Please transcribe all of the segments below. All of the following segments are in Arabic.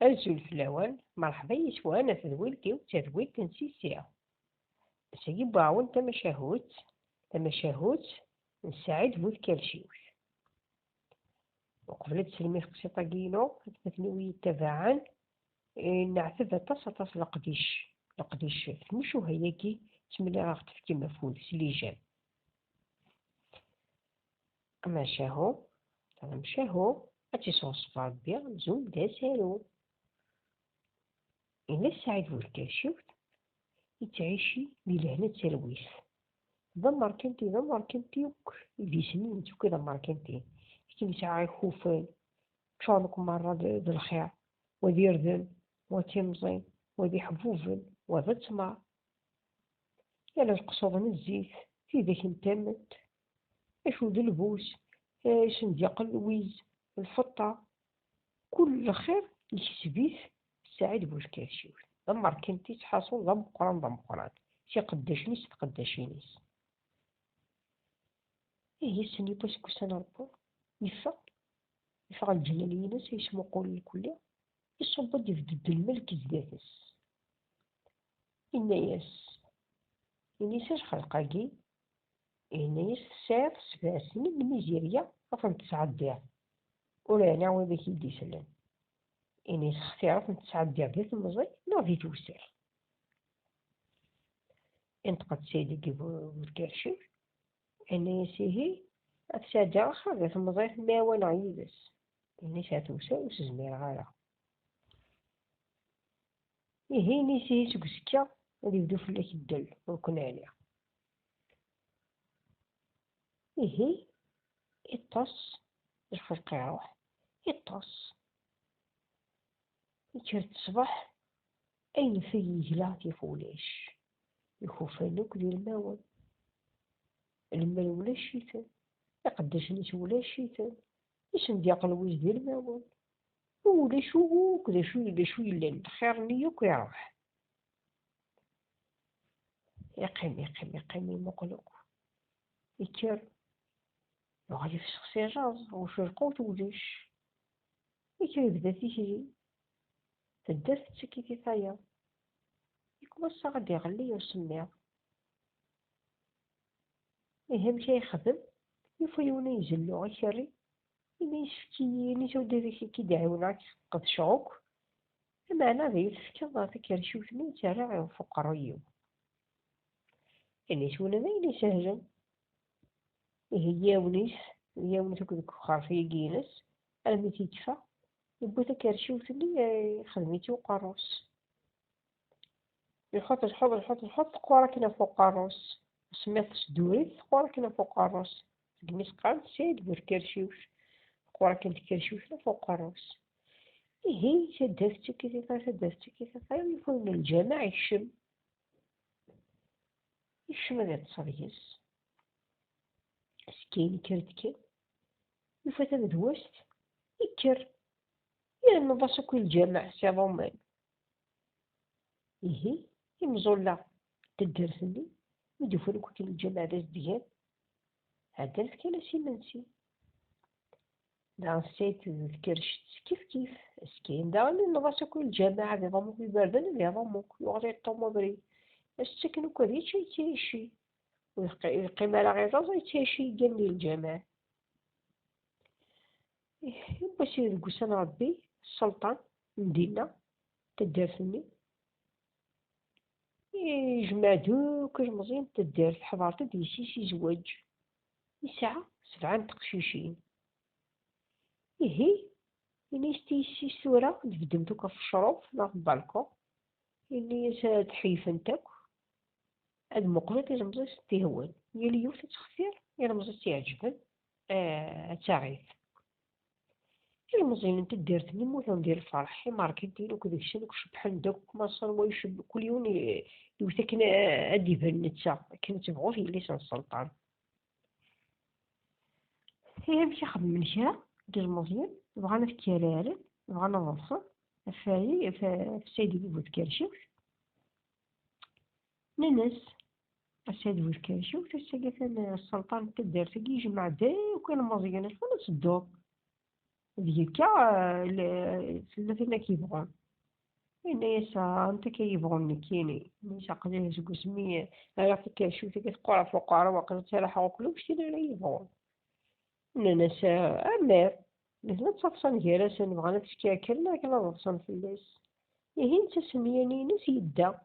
أرسل فلاوان مرحبا يسوانا تذويلتي وتذويل تنسيسيها سيجي باعون تمشاهوت نساعد بوث كالشيوش وقبل تسلمي خصيطة كيلو تثنوي تبعا نعتذ أطاس لقديش تمشو هياكي تسميلي راه تفكي مفهول سليجان مشاهو أتي صوص بيع زوم داسالو إلا سعيد والكاشوت يتعيشي للهنا تسلويس ضمر كنتي وك ذي سنين توك ضمر كنتي كي ساعة خوفان شانك مرة ذي الخير وذي رذن وتمزين وذي حبوبن وذا تمر يالا القصوض من الزيت في ذاك انتمت اشو ذي البوس سنديق اللويز الفطة كل خير يكسبيه سعيد بوشكاشيوت ضمر كنتي تحاصل ضم قران شي قداشنيس تقداشينيس هي السني باسكو سنربو يفق الجلاليين سيسمو قول الكلية يصب ضد الملك زداتس إنياس خلقاكي إنياس سعر 7 سنين الميزيريا أفن تسعديها ولا نعوي ذاك يدي سلام إنياس اختيار أفن تسعديها ذات المزي لا في توسير انتقد سيدي كيبو الكرشي إنياس هي أتساعدها أخر ذات المزي ما وانا عيدس إنياس هتوسر وسزمير غالا إيه نيسي سكسكا اللي يبدو فلاك الدل ونكون عليها إيه يطص الفرق يروح يطص يكرت الصباح أين فيه لا تيفولاش يخوفانوك ديال الماوان المال ولا الشيطان يقداش نيت ولا الشيطان يسن ديال قلويز ديال الماوان ولا شو كدا شو يلا الخير نيوك يروح يقيم مقلوق يكر وغادي في شخصي جاز وشو القوت وليش يكر يبدا تيجري تدرت تسكيتي ثايا يكمس غادي يغلي ويسميها يهم شي يخدم يفيونا يجلو غيشري إلا يشفتي نيتو ديريكي كي دعيونا قد شعوك المعنى ذي الفكرة ذاتك يرشوفني ترى فقريو يعني شونا ما إلي سهجن هي ونيس وكذا خارفية جينس أنا متي تفا يبوتا كرشوفني خدمتي وقاروس يحط قوارا كنا فوق قاروس سميت سدوريت قوارا كنا فوق قاروس قميص قال سيد بوركرشوش قوارا كنت كرشوشنا فوق قاروس هي شدفتك كذا يكون الجامع يشم هذا تصريس سكين كرتكي يفات هذا دوست يكر يعني نبص كل الجامع سي ضمان إيه يمزولا تدرسني يدوفون كل الجامع داز ديال هذا الكلام سيمنسي دا سيت الكرش كيف سكين دا نبص كل الجامع هذا ضمك البردان اللي ضمك يغري الطوموبري السكن كذي شي تيشي ويقيم على غيظاظ يتيشي قال لي الجامع باش يرقصن ربي السلطان مدينة تدارسني يجمع دوك المزيان تدارس حضارته ديسي زواج يسعى 7 تقشيشين إيه ينيستي سورة تبدم دوكا في الشروف لا في البالكون اللي تحيف نتاك هاد مقلوط يرمز تيهون يلي يوث تخفير يرمز تيعجبن تعريف المزيان انت ديرتني موثن ديال الفرح ماركتين وكذا الشيء شبحال داك ما صار ويشب كل يوم يوثكنا ادي بنتسا كنت تبغوا في ليس السلطان هي مشي خدم من شرا ديال مزيان بغانا في كرارة بغانا نوصل فاي في سيدي بوتكرشوش ننس السيد بوتكرشوش السيد السلطان تدار تجي يجمع داك المزيان فانا صدوق ديكا ثلاثين كيبغون الناس انت كيبغون كيني مش عقلي زوج سمية على فكرة شو كتقرا فوق قرا وقت تلاحظوا كلشي لا يبغون الناس امير مثلا تصفصن جالس نبغى نتشكاكل لكن لا نفصل في الناس يهين تسمياني ناس يدا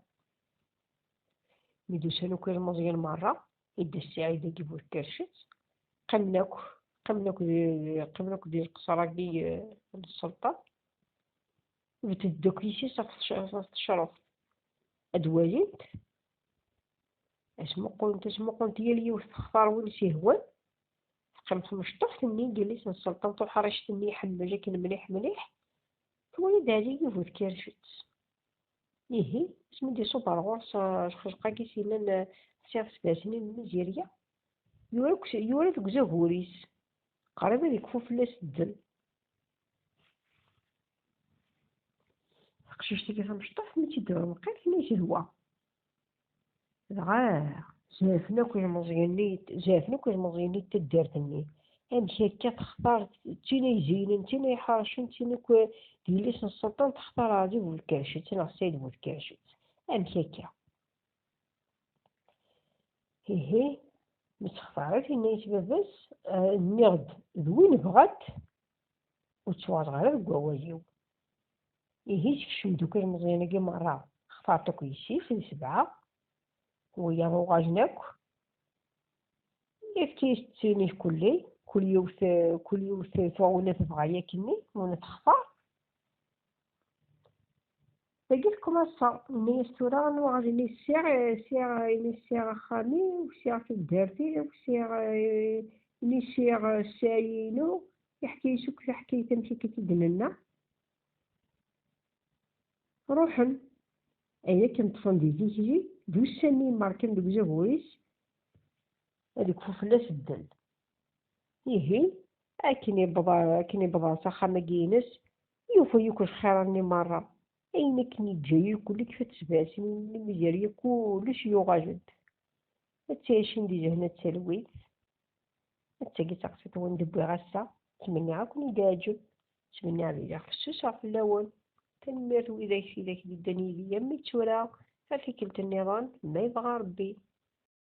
ميدوسانو كل مزيان مرة يدا السعيدة كيفو الكرشت قمناك قمناك ديال القصراكي السلطة بتدوكيسي صف تشرف أدواجنت اسمو قلت هي اللي تختار وين سيهوان خمس مشطح مني جلس السلطان طول حرشت مني حمل لكن مليح ولد هذه يفوت كيرشت إيه اسمو دي سوبر غورس الخلقة كيسيلان سيغ سباسنين من نيجيريا يورا ذوك زاهوريس قريبا يكفو فلاس الدل قشيشتي كيف مشطح ما تيدور مقال هنا جلوة دغا زافنا كل مزياني تدارتني امشي هكا تختار تينا يزينن تينا يحرشن تينا دياليس السلطان تختار غادي بولكاشت تينا السيد بولكاشت امشي هكا هيه متختارة فين يتبابس النغد ذوين بغات وتشوار غير الكواواجيو إيه شفتو دوك المزيانة كي مرة اختارتو كلشي في 7 ويا غاجناك يفتيستيني كل يوم ثونا تبغى كني وانا تختار فقلتلكم هسا الناس تورا غادي نسير خامي وسير في الدارتي نسير ساينو يحكي شوك في حكاية تمشي كتدننا روحن ايا كنت فندي تيجي دوساني ماركن دوك زاهوريس هذيك فوفلاس الدل إيه كني بضا ساخا ماكينس يوفا يوك خيرني مرة أين كني جاي كل كيف تسباسي من المجارية كلش يوغاجد تعيشين دي جهنة تسلويت تاقي تقصيت وين دبي غاسا تمني عاكوني داجل تمني عليا خصوصا في الأول تنمير وإذا كي داني ليا ميتورا ففي كلت النظام ما يبغى ربي.